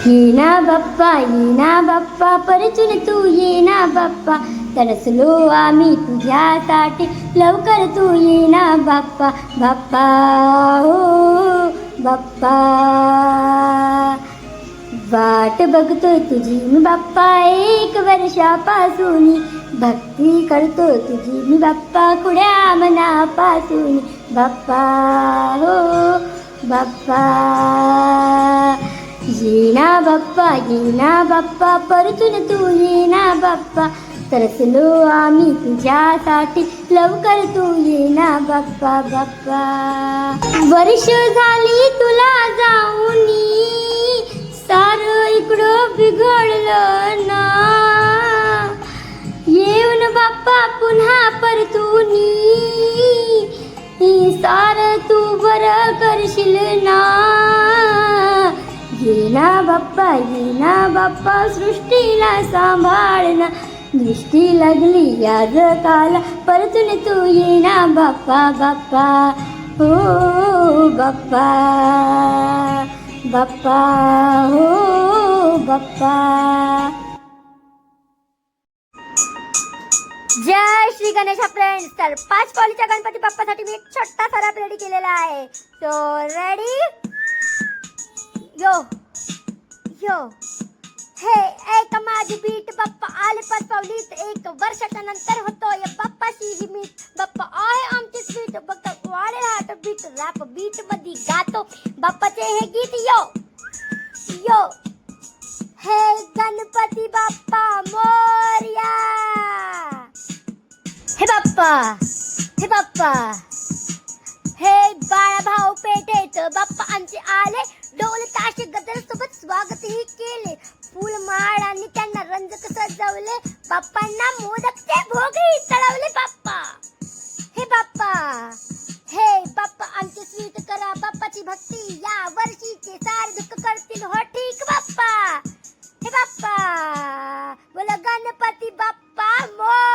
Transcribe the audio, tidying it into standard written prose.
ये ना बाप्पा परतून तू ये ना बाप्पा, तरसलो आम्ही तुझ्यासाठी, लवकर तू ये ना बाप्पा. बाप्पा हो बाप्पा, वाट बघतोय तुझी मी बाप्पा 1 वर्षापासून, भक्ती करतो तुझी मी बाप्पा खुड्या मनापासून. बाप्पा हो बाप्पा, ये ना बाप्पा परतून तू ये ना बाप्पा, तरसलो आम्ही तुझ्यासाठी, लवकर तू ये ना बाप्पा. बाप्पा वर्ष झाली तुला जाऊनी, सारं इकडं बिघडलं ना, येऊन बाप्पा पुन्हा परतूनी, सारं तू बरं करशील ना. ये ना बाप्पा सृष्टीला सांभाळना, दृष्टी लागली या जगाला, परतून तू ये ना बाप्पा. बाप्पा हो बाप्पा, बाप्पा हो बाप्पा. जय श्री गणेश फ्रेंड्स. तर 5 पावलीच्या गणपती बाप्पासाठी मी एक छोटासा रॅप रेडी केलेला आहे. सो रेडी यो यो. हे एक माझी बीट बाप्पा आले 5 पावलीत, 1 वर्षाच्या नंतर होतोय बाप्पाशी ही मीट. बाप्पा आहे आमची स्वीट, बघता वाढेल हार्ट बीट, रॅप बीट मध्ये गातो बाप्पाचे हे गीत. यो यो. हे गणपती बाप्पा मोरया, हे बाप्पा हे बाप्पा, हे बाळा भाऊ पेठेत बाप्पा आमचे आले, ढोल ताशे गजर सोबत स्वागतही केले, फुलमाळ आणि त्यांना रंजक सजवले, बाप्पांना मोदकचे भोगही चढवले. बाप्पा हे बाप्पा, हे बाप्पा आमचे स्वीट करा बाप्पाची भक्ती, या वर्षीचे सार्थक करतील हो ठीक बाप्पा. हे बाप्पा बोला गणपती बाप्पा मोरया.